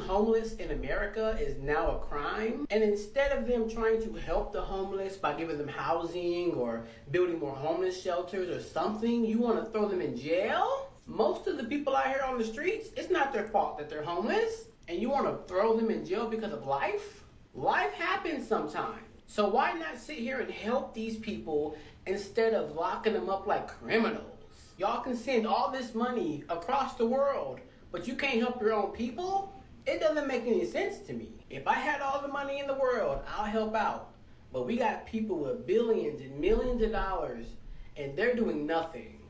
homeless in America is now a crime. And instead of them trying to help the homeless by giving them housing or building more homeless shelters or something, you want to throw them in jail? Most of the people out here on the streets, it's not their fault that they're homeless. And you want to throw them in jail because of life? Life happens sometimes. So why not sit here and help these people instead of locking them up like criminals? Y'all can send all this money across the world, but you can't help your own people? It doesn't make any sense to me. If I had all the money in the world, I'll help out. But we got people with billions and millions of dollars, and they're doing nothing.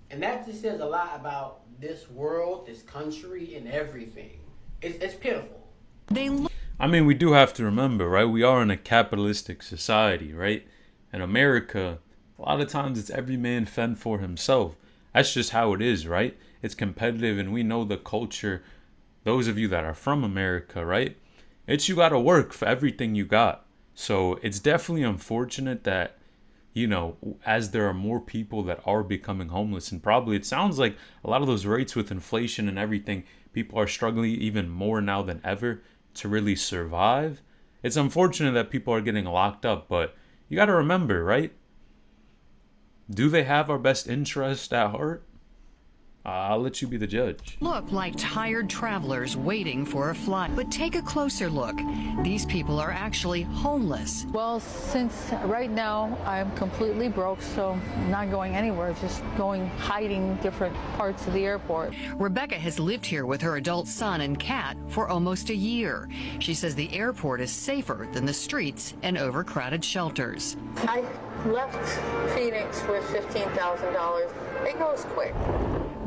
And that just says a lot about this world, this country, and everything. It's pitiful. I mean, we do have to remember, right? We are in a capitalistic society, right? In America, a lot of times it's every man fend for himself. That's just how it is, right? It's competitive, and we know the culture. Those of you that are from America, right? It's you got to work for everything you got. So it's definitely unfortunate that, you know, as there are more people that are becoming homeless, and probably it sounds like a lot of those rates with inflation and everything, people are struggling even more now than ever to really survive. It's unfortunate that people are getting locked up, but you got to remember, right? Do they have our best interest at heart? I'll let you be the judge. Look like tired travelers waiting for a flight. But take a closer look. These people are actually homeless. Well, since right now I'm completely broke, so I'm not going anywhere, just hiding different parts of the airport. Rebecca has lived here with her adult son and cat for almost a year. She says the airport is safer than the streets and overcrowded shelters. I left Phoenix with $15,000. It goes quick.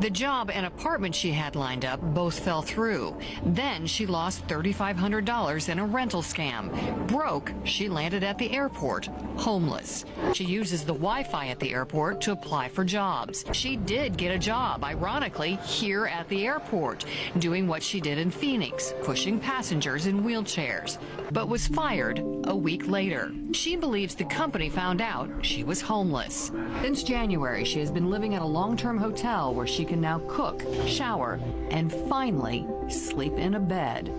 The job and apartment she had lined up both fell through. Then she lost $3,500 in a rental scam. Broke, she landed at the airport, homeless. She uses the Wi-Fi at the airport to apply for jobs. She did get a job, ironically, here at the airport, doing what she did in Phoenix, pushing passengers in wheelchairs, but was fired a week later. She believes the company found out she was homeless. Since January, she has been living at a long-term hotel where she can now cook, shower, and finally sleep in a bed.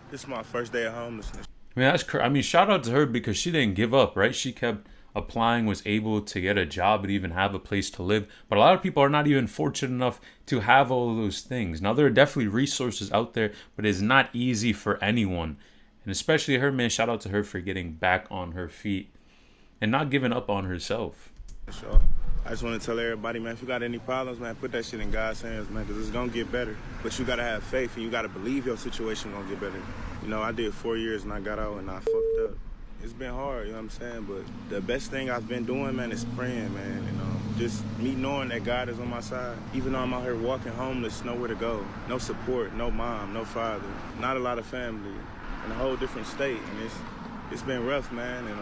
This is my first day of homelessness. I mean, shout out to her because she didn't give up, right? She kept applying, was able to get a job and even have a place to live. But a lot of people are not even fortunate enough to have all of those things. Now, there are definitely resources out there, but it's not easy for anyone. And especially her, man, shout out to her for getting back on her feet and not giving up on herself. Sure. I just want to tell everybody, man, if you got any problems, man, put that shit in God's hands, man, because it's going to get better. But you got to have faith, and you got to believe your situation going to get better. You know, I did 4 years, and I got out, and I fucked up. It's been hard, you know what I'm saying? But the best thing I've been doing, man, is praying, man. You know, just me knowing that God is on my side. Even though I'm out here walking homeless, nowhere to go. No support, no mom, no father, not a lot of family, in a whole different state. And it's been rough, man, and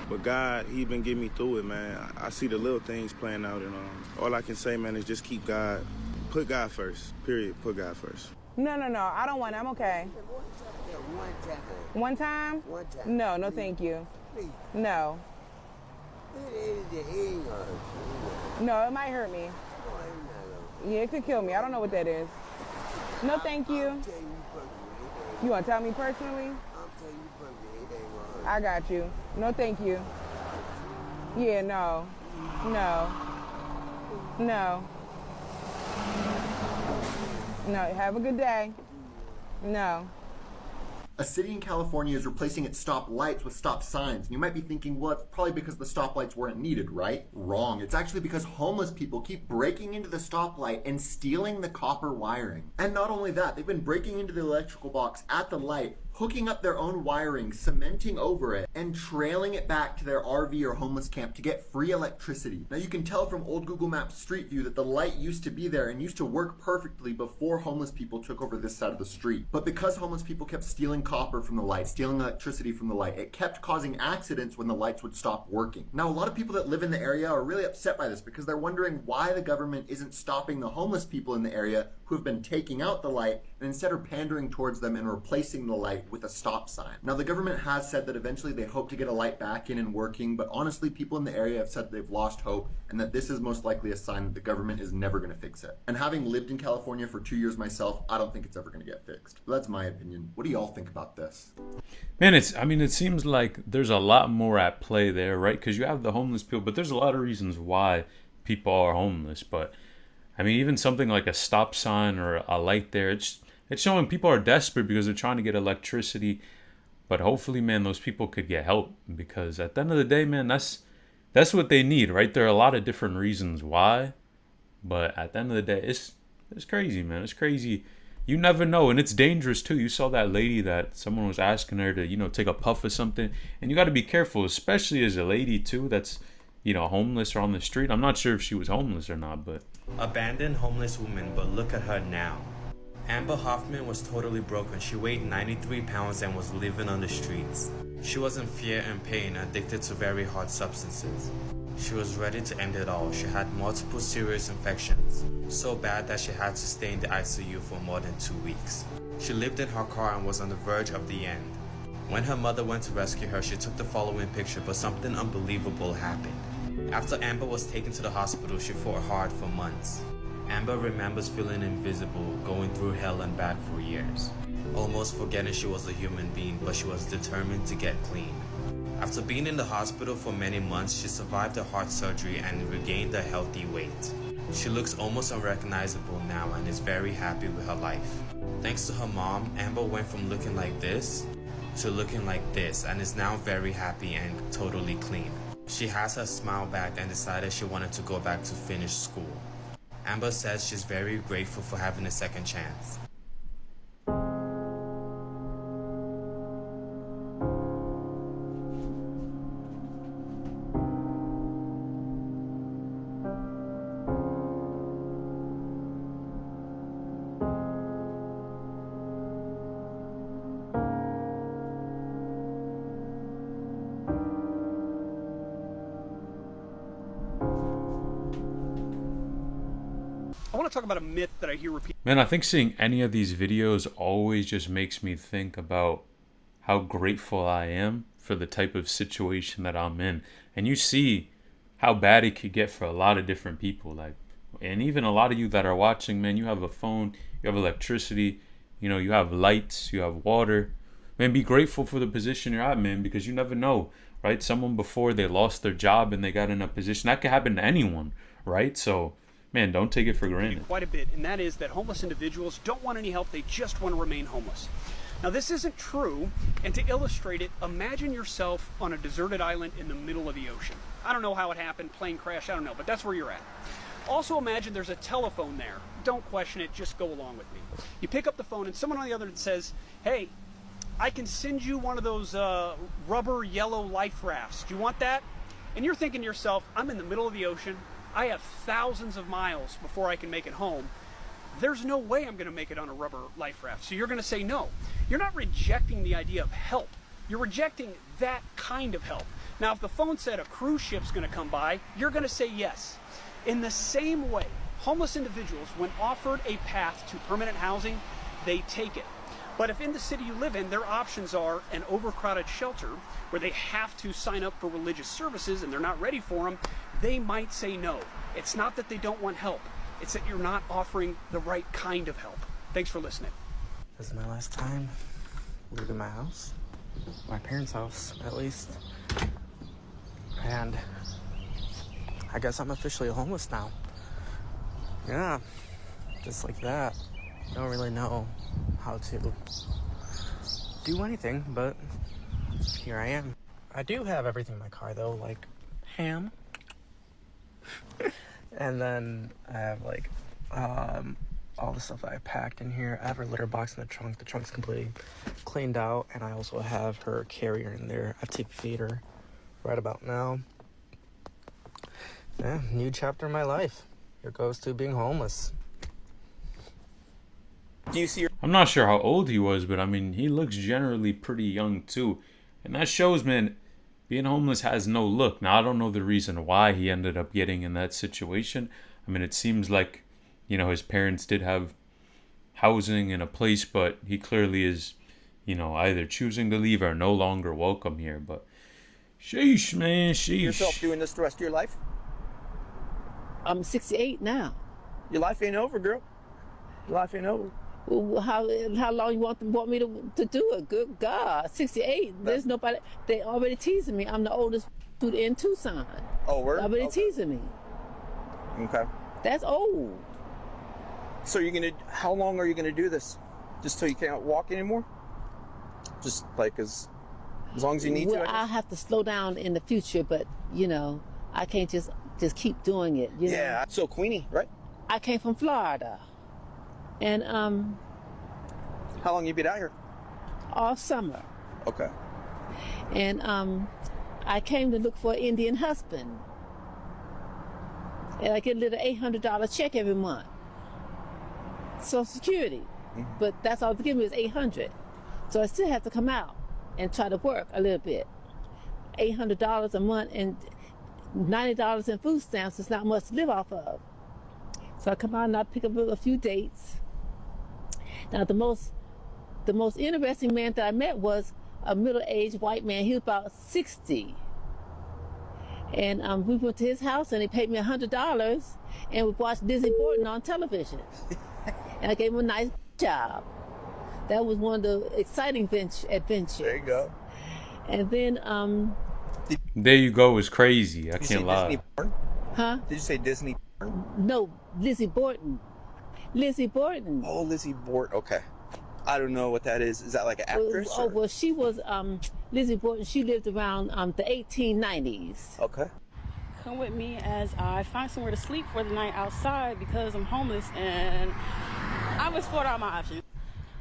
but God, He been getting me through it, man. I see the little things playing out, and all I can say, man, is just keep God, put God first, period, put God first. No, I don't want it. I'm okay. One time? One time. No, thank you. Please. No. No, it might hurt me. Yeah, it could kill me. I don't know what that is. No, thank you. You want to tell me personally? I got you. No, thank you. Yeah, no. Have a good day. No. A city in California is replacing its stop lights with stop signs. And you might be thinking, well, it's probably because the stoplights weren't needed, right? Wrong. It's actually because homeless people keep breaking into the stoplight and stealing the copper wiring. And not only that, they've been breaking into the electrical box at the light, hooking up their own wiring, cementing over it, and trailing it back to their RV or homeless camp to get free electricity. Now you can tell from old Google Maps Street View that the light used to be there and used to work perfectly before homeless people took over this side of the street. But because homeless people kept stealing copper from the light, stealing electricity from the light, it kept causing accidents when the lights would stop working. Now a lot of people that live in the area are really upset by this because they're wondering why the government isn't stopping the homeless people in the area who have been taking out the light and instead are pandering towards them and replacing the light light with a stop sign. Now, the government has said that eventually they hope to get a light back in and working, but honestly, people in the area have said they've lost hope and that this is most likely a sign that the government is never going to fix it. And having lived in California for 2 years myself, I don't think it's ever going to get fixed. But that's my opinion. What do y'all think about this? Man, it seems like there's a lot more at play there, right? Because you have the homeless people, but there's a lot of reasons why people are homeless. But I mean, even something like a stop sign or a light there, it's showing people are desperate because they're trying to get electricity. But hopefully, man, those people could get help, because at the end of the day, man, that's what they need, right? There are a lot of different reasons why, but at the end of the day, it's crazy, man. It's crazy. You never know, and it's dangerous too. You saw that lady that someone was asking her to, take a puff or something, and you got to be careful, especially as a lady too that's, homeless or on the street. I'm not sure if she was homeless or not, but abandoned homeless woman, but look at her now. Amber Hoffman was totally broken. She weighed 93 pounds and was living on the streets. She was in fear and pain, addicted to very hard substances. She was ready to end it all. She had multiple serious infections, so bad that she had to stay in the ICU for more than 2 weeks. She lived in her car and was on the verge of the end. When her mother went to rescue her, she took the following picture, but something unbelievable happened. After Amber was taken to the hospital, she fought hard for months. Amber remembers feeling invisible, going through hell and back for years, almost forgetting she was a human being, but she was determined to get clean. After being in the hospital for many months, she survived a heart surgery and regained a healthy weight. She looks almost unrecognizable now and is very happy with her life. Thanks to her mom, Amber went from looking like this to looking like this and is now very happy and totally clean. She has her smile back and decided she wanted to go back to finish school. Amber says she's very grateful for having a second chance. I want to talk about a myth that I hear repeated. man, I think seeing any of these videos always just makes me think about how grateful I am for the type of situation that I'm in. And you see how bad it could get for a lot of different people. And even a lot of you that are watching, man, you have a phone, you have electricity, you have lights, you have water. Man, be grateful for the position you're at, man, because you never know, right? Someone before, they lost their job and they got in a position. That could happen to anyone, right? So, man, don't take it for granted. Quite a bit, and that is that homeless individuals don't want any help. They just want to remain homeless. Now, this isn't true, and to illustrate it, imagine yourself on a deserted island in the middle of the ocean. I don't know how it happened, plane crash, I don't know, but that's where you're at. Also imagine there's a telephone there. Don't question it, just go along with me. You pick up the phone and someone on the other end says, hey, I can send you one of those rubber yellow life rafts. Do you want that? And you're thinking to yourself, I'm in the middle of the ocean. I have thousands of miles before I can make it home. There's no way I'm going to make it on a rubber life raft. So you're going to say no. You're not rejecting the idea of help. You're rejecting that kind of help. Now, if the phone said a cruise ship's going to come by, you're going to say yes. In the same way, homeless individuals, when offered a path to permanent housing, they take it. But if in the city you live in, their options are an overcrowded shelter where they have to sign up for religious services and they're not ready for them, they might say no. It's not that they don't want help. It's that you're not offering the right kind of help. Thanks for listening. This is my last time leaving my house. My parents' house, at least. And I guess I'm officially homeless now. Yeah, just like that. I don't really know how to do anything, but here I am. I do have everything in my car though, like ham. And then I have like all the stuff that I packed in here. I have her litter box in the trunk. The trunk's completely cleaned out, and I also have her carrier in there. I have to feed her right about now. Yeah, new chapter in my life. Here goes to being homeless. Do you see your... I'm not sure how old he was, but I mean, he looks generally pretty young too. And that shows, man, being homeless has no look. Now, I don't know the reason why he ended up getting in that situation. I mean, it seems like, his parents did have housing and a place, but he clearly is, either choosing to leave or no longer welcome here. But sheesh, man, sheesh. Yourself doing this the rest of your life? I'm 68 now. Your life ain't over, girl. Your life ain't over. Well, how long you want me to do it? Good God, 68. There's nobody. They already teasing me. I'm the oldest dude in Tucson. Oh, word? Already teasing me. Okay. That's old. So how long are you gonna do this? Just till you can't walk anymore? Just like as long as you need to? I'll have to slow down in the future, but I can't just keep doing it. Yeah. So Queenie, right? I came from Florida, and how long you been out here? All summer. Okay. And I came to look for an Indian husband, and I get a little $800 check every month. Social Security, but that's all they give me is $800. So I still have to come out and try to work a little bit. $800 a month and $90 in food stamps is not much to live off of. So I come out and I pick up a few dates. Now the most interesting man that I met was a middle-aged white man. He was about 60. And we went to his house and he paid me $100 and we watched Lizzie Borden on television. And I gave him a nice job. That was one of the exciting adventures. There you go. And then There You Go is crazy. I Did you can't say lie. Disney porn? Huh? Did you say Disney porn? No, Lizzie Borden. Lizzie Borden. Oh, Lizzie Borden. Okay. I don't know what that is. Is that like an actress? Well, she was Lizzie Borden. She lived around the 1890s. Okay. Come with me as I find somewhere to sleep for the night outside because I'm homeless and I've explored all my options.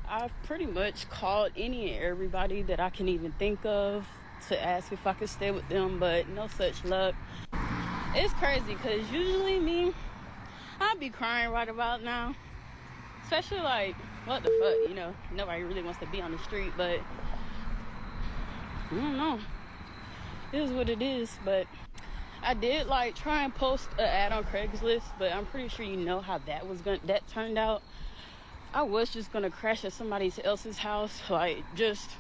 I've pretty much called any and everybody that I can even think of to ask if I could stay with them, but no such luck. It's crazy because usually I'd be crying right about now. Especially like, what the fuck, nobody really wants to be on the street, but I don't know. It is what it is, but I did try and post an ad on Craigslist, but I'm pretty sure how that turned out. I was just gonna crash at somebody else's house, just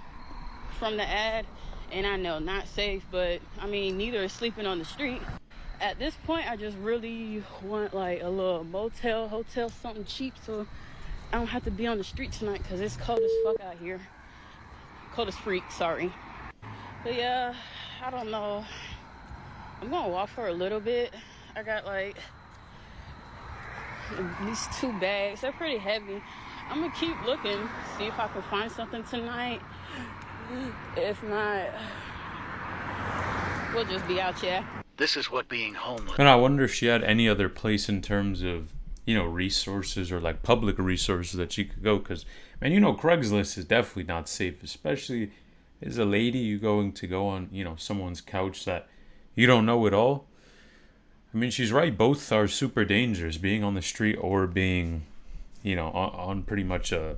from the ad, and I know not safe, but neither is sleeping on the street. At this point, I just really want a little motel, hotel, something cheap, so I don't have to be on the street tonight because it's cold as fuck out here. Cold as freak, sorry. But yeah, I don't know. I'm gonna walk for a little bit. I got these 2 bags. They're pretty heavy. I'm gonna keep looking, see if I can find something tonight. If not, we'll just be out here. This is what being homeless. And I wonder if she had any other place in terms of, resources or public resources that she could go. Because, man, Craigslist is definitely not safe, especially as a lady, you going to go on, someone's couch that you don't know at all. She's right. Both are super dangerous, being on the street or being, on pretty much a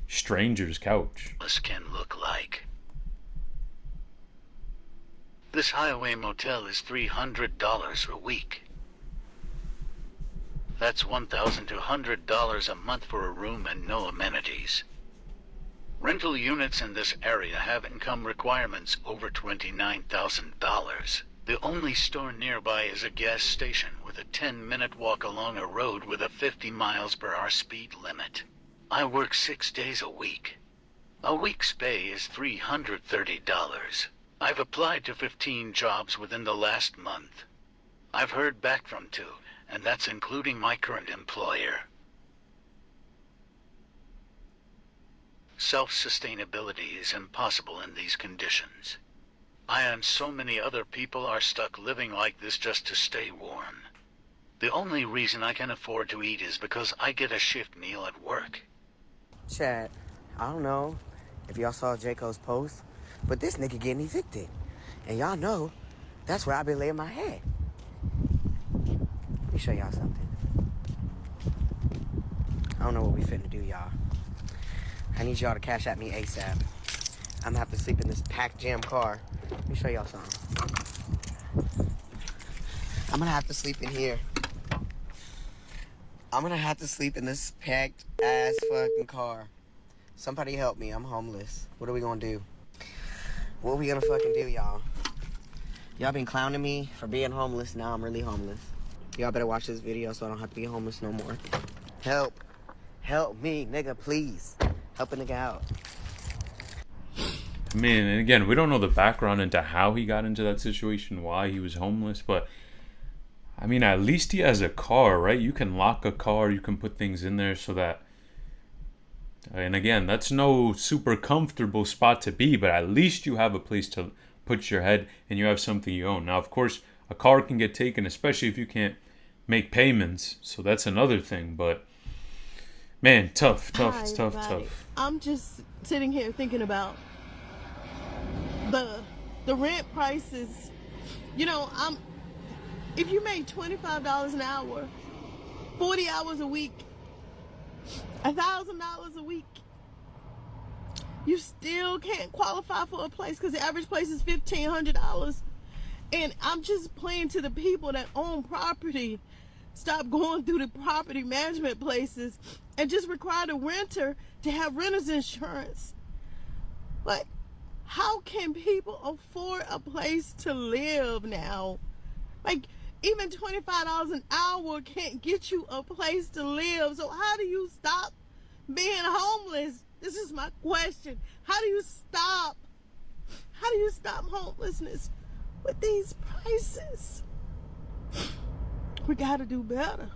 stranger's couch. This can look like. This highway motel is $300 a week. That's $1,200 a month for a room and no amenities. Rental units in this area have income requirements over $29,000. The only store nearby is a gas station with a 10-minute walk along a road with a 50 miles per hour speed limit. I work 6 days a week. A week's pay is $330. I've applied to 15 jobs within the last month. I've heard back from 2, and that's including my current employer. Self-sustainability is impossible in these conditions. I and so many other people are stuck living like this just to stay warm. The only reason I can afford to eat is because I get a shift meal at work. Chad, I don't know if y'all saw J. Cole's post, but this nigga getting evicted. And y'all know that's where I been laying my head. Let me show y'all something. I don't know what we finna do, y'all. I need y'all to cash at me ASAP. I'm gonna have to sleep in this packed jam car. Let me show y'all something. I'm gonna have to sleep in here. I'm gonna have to sleep in this packed ass fucking car. Somebody help me. I'm homeless. What are we gonna do? What are we gonna fucking do, y'all? Y'all been clowning me for being homeless. Now I'm really homeless. Y'all better watch this video so I don't have to be homeless no more. Help. Help me, nigga, please. Help a nigga out. I mean, and again, we don't know the background into how he got into that situation, why he was homeless, but I mean, at least he has a car, right? You can lock a car, you can put things in there so that, and again, that's no super comfortable spot to be, but at least you have a place to put your head and you have something you own. Now, of course, a car can get taken, especially if you can't make payments, so that's another thing, but man, tough. I'm just sitting here thinking about the rent prices. You know, if you make $25 an hour, 40 hours a week, $1,000 a week, you still can't qualify for a place because the average place is $1,500. And I'm just playing to the people that own property. Stop going through the property management places and just require the renter to have renter's insurance. Like, how can people afford a place to live now? Like, even $25 an hour can't get you a place to live. So how do you stop being homeless? This is my question. How do you stop homelessness with these prices? We gotta do better.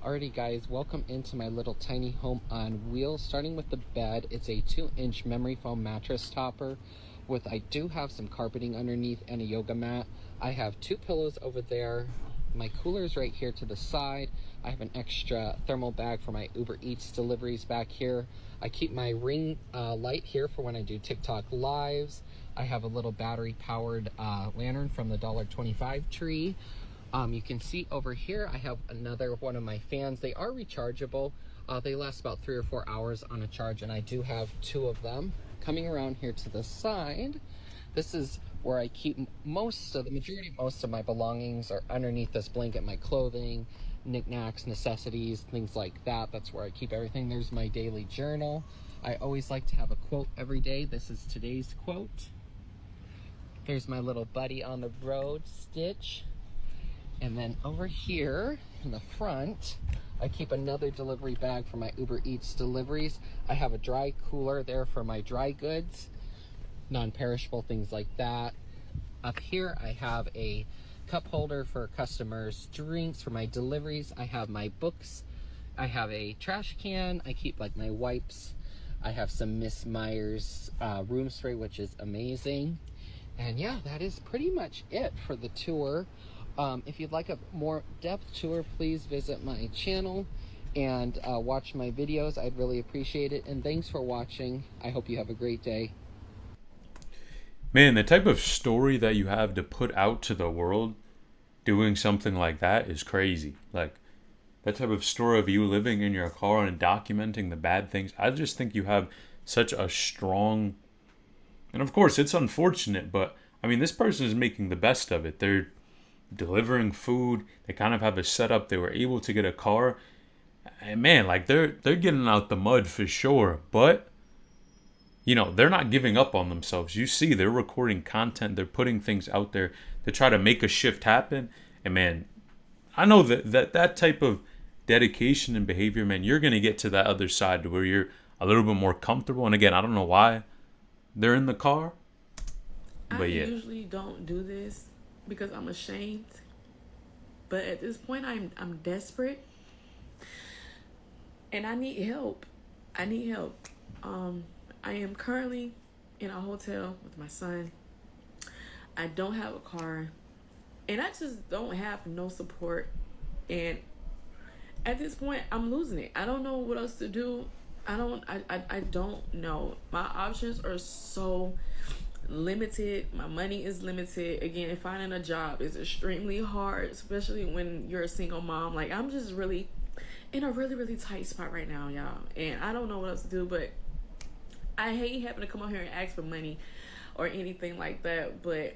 Alrighty guys, welcome into my little tiny home on wheels. Starting with the bed, it's a 2-inch memory foam mattress topper with, I do have some carpeting underneath and a yoga mat. I have 2 pillows over there. My cooler's right here to the side. I have an extra thermal bag for my Uber Eats deliveries back here. I keep my ring light here for when I do TikTok lives. I have a little battery powered lantern from the $1.25 tree. You can see over here I have another one of my fans. They are rechargeable. They last about 3 or 4 hours on a charge, and I do have 2 of them. Coming around here to the side, this is where I keep most of my belongings are underneath this blanket. My clothing, knickknacks, necessities, things like that. That's where I keep everything. There's my daily journal. I always like to have a quote every day. This is today's quote. There's my little buddy on the road, Stitch. And then over here in the front, I keep another delivery bag for my Uber Eats deliveries. I have a dry cooler there for my dry goods, non-perishable things like that. Up here, I have a cup holder for customers' drinks for my deliveries. I have my books. I have a trash can. I keep like my wipes. I have some Miss Myers room spray, which is amazing. And yeah, that is pretty much it for the tour. If you'd like a more depth tour, please visit my channel and watch my videos. I'd really appreciate it. And thanks for watching. I hope you have a great day. Man, the type of story that you have to put out to the world doing something like that is crazy. Like, that type of story of you living in your car and documenting the bad things. I just think you have such a strong... And of course, it's unfortunate, but I mean, this person is making the best of it. They're delivering food. They kind of have a setup. They were able to get a car. And man, like they're getting out the mud for sure. But, you know, they're not giving up on themselves. You see, they're recording content. They're putting things out there to try to make a shift happen. And man, I know that type of dedication and behavior, man, you're going to get to that other side where you're a little bit more comfortable. And again, I don't know why they're in the car. But I yeah. usually don't do this because I'm ashamed. But at this point, I'm desperate. And I need help. I need help. I am currently in a hotel with my son. I don't have a car. And I just don't have no support. And at this point, I'm losing it. I don't know what else to do. I don't know. My options are so limited. My money is limited. Again, finding a job is extremely hard, especially when you're a single mom. Like, I'm just really in a really tight spot right now, y'all. And I don't know what else to do, but I hate having to come out here and ask for money or anything like that. But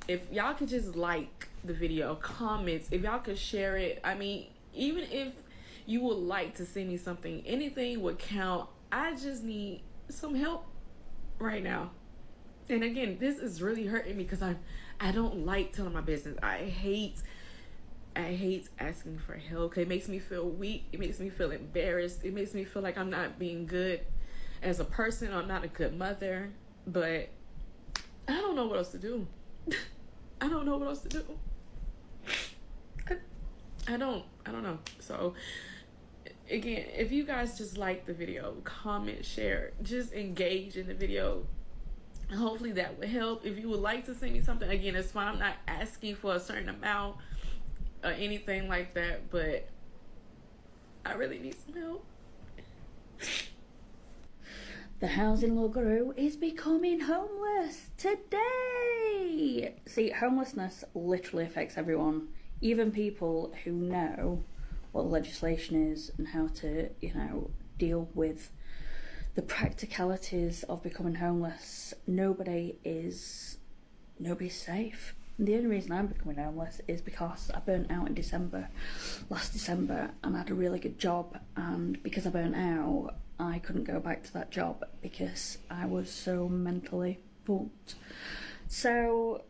if y'all could just like the video, comments, if y'all could share it. I mean, even if you would like to send me something, anything would count. I just need some help right now. And again, this is really hurting me because I don't like telling my business. I hate asking for help. It makes me feel weak. It makes me feel embarrassed. It makes me feel like I'm not being good as a person. I'm not a good mother. But I don't know what else to do. I don't know what else to do. I don't know. So again, if you guys just like the video, comment, share, just engage in the video. Hopefully that would help. If you would like to send me something, again, it's fine. I'm not asking for a certain amount or anything like that, but I really need some help. The housing luggaroo is becoming homeless today. See, homelessness literally affects everyone, even people who know what the legislation is and how to, deal with the practicalities of becoming homeless. Nobody's safe. And the only reason I'm becoming homeless is because I burnt out in last December, and I had a really good job, and because I burnt out, I couldn't go back to that job because I was so mentally fucked. So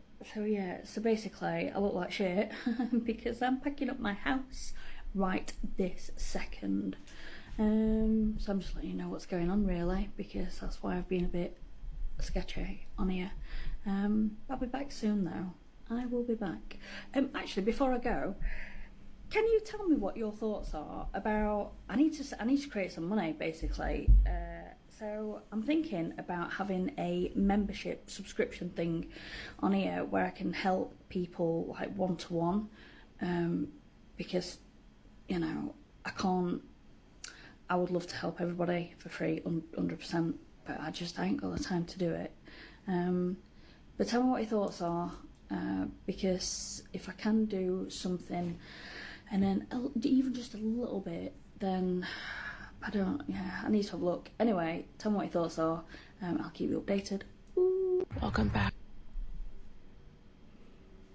basically I look like shit because I'm packing up my house right this second. So I'm just letting you know what's going on, really, because that's why I've been a bit sketchy on here. I'll be back soon though. I will be back. Actually, before I go, can you tell me what your thoughts are about, I need to create some money, basically. So I'm thinking about having a membership subscription thing on here where I can help people like one-to-one, because I would love to help everybody for free, 100%, but I ain't got the time to do it. But tell me what your thoughts are, because if I can do something, and then even just a little bit, then I need to have a look. Anyway, tell me what your thoughts are. I'll keep you updated. Ooh. Welcome back.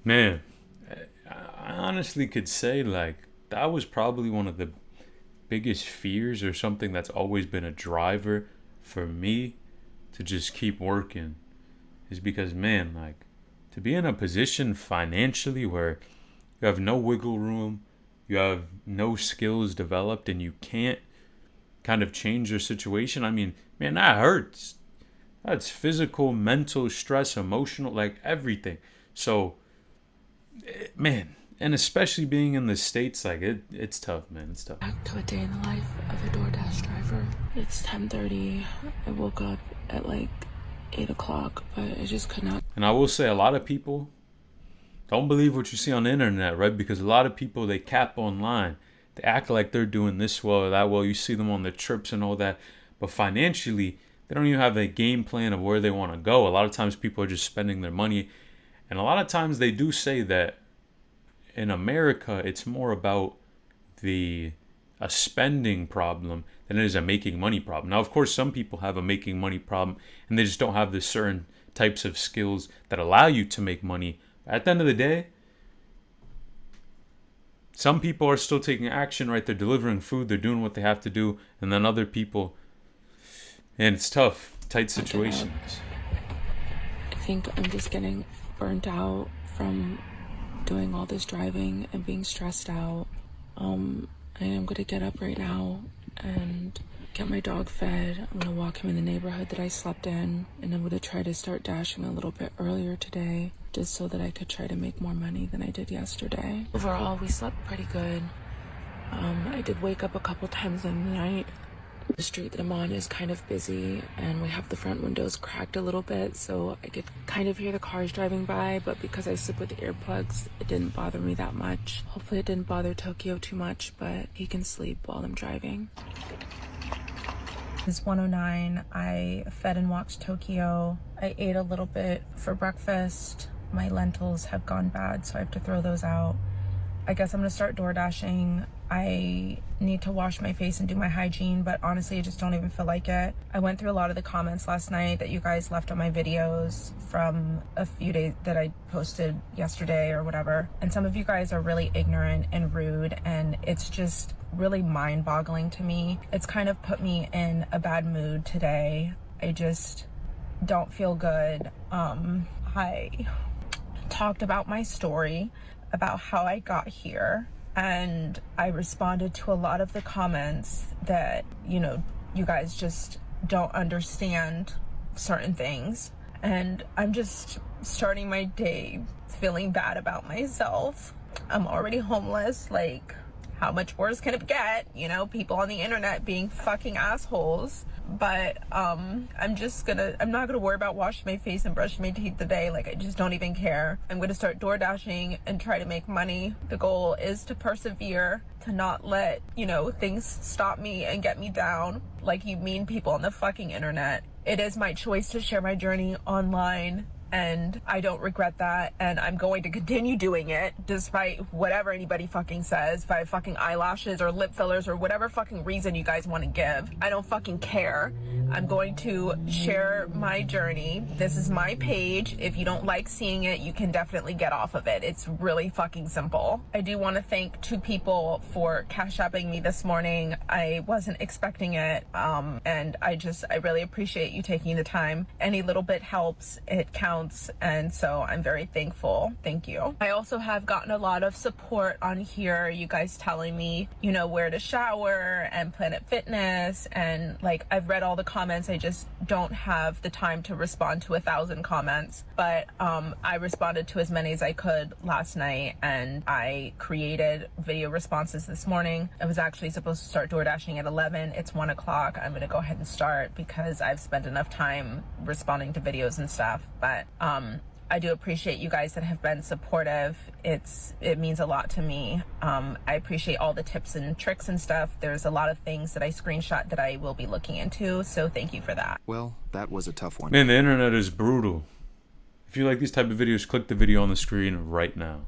Man, I honestly could say, like, that was probably one of the biggest fears, or something that's always been a driver for me to just keep working, is because, man, like, to be in a position financially where you have no wiggle room, you have no skills developed, and you can't kind of change your situation. I mean, man, that hurts. That's physical, mental, stress, emotional, like everything. So, man, and especially being in the States, like, it's tough, man. It's tough. Back to a day in the life of a DoorDash driver. It's 10:30. I woke up at like 8 o'clock, but I just could not. And I will say, a lot of people don't believe what you see on the internet, right? Because a lot of people, they cap online. They act like they're doing this well or that well. You see them on the trips and all that. But financially, they don't even have a game plan of where they want to go. A lot of times people are just spending their money. And a lot of times they do say that in America, it's more about a spending problem than it is a making money problem. Now, of course, some people have a making money problem and they just don't have the certain types of skills that allow you to make money. But at the end of the day, some people are still taking action, right? They're delivering food, they're doing what they have to do, and then other people, and it's tough, tight situations. I think I'm just getting burnt out from doing all this driving and being stressed out. I am going to get up right now and get my dog fed. I'm going to walk him in the neighborhood that I slept in, and I'm going to try to start dashing a little bit earlier today, just so that I could try to make more money than I did yesterday. Overall, we slept pretty good. I did wake up a couple times in the night. The street that I'm on is kind of busy, and we have the front windows cracked a little bit, so I could kind of hear the cars driving by, but because I sleep with earplugs, it didn't bother me that much. Hopefully it didn't bother Tokyo too much, but he can sleep while I'm driving. It's 1:09. I fed and walked Tokyo. I ate a little bit for breakfast. My lentils have gone bad, so I have to throw those out. I guess I'm gonna start door dashing. I need to wash my face and do my hygiene, but honestly I just don't even feel like it. I went through a lot of the comments last night that you guys left on my videos from a few days that I posted yesterday or whatever, and some of you guys are really ignorant and rude, and it's just really mind-boggling to me. It's kind of put me in a bad mood today. I just don't feel good. I talked about my story, about how I got here, and I responded to a lot of the comments that, you know, you guys just don't understand certain things, and I'm just starting my day feeling bad about myself. I'm already homeless. Like, how much worse can it get? You know, people on the internet being fucking assholes. But I'm not gonna worry about washing my face and brushing my teeth today. Like, I just don't even care. I'm gonna start door dashing and try to make money. The goal is to persevere, to not let, you know, things stop me and get me down like you mean people on the fucking internet. It is my choice to share my journey online, and I don't regret that, and I'm going to continue doing it despite whatever anybody fucking says. If I have fucking eyelashes or lip fillers or whatever fucking reason you guys want to give, I don't fucking care. I'm going to share my journey. This is my page. If you don't like seeing it, you can definitely get off of it. It's really fucking simple. I do want to thank 2 people for cash apping me this morning. I wasn't expecting it, and I really appreciate you taking the time. Any little bit helps. It counts. And so I'm very thankful. Thank you. I also have gotten a lot of support on here, you guys telling me, you know, where to shower and Planet Fitness, and like, I've read all the comments. I just don't have the time to respond to 1,000 comments, but I responded to as many as I could last night, and I created video responses this morning. I was actually supposed to start door dashing at 11. It's 1 o'clock. I'm gonna go ahead and start because I've spent enough time responding to videos and stuff. But I do appreciate you guys that have been supportive. It means a lot to me. I appreciate all the tips and tricks and stuff. There's a lot of things that I screenshot that I will be looking into, so thank you for that. Well, that was a tough one. Man, the internet is brutal. If you like these type of videos, click the video on the screen right now.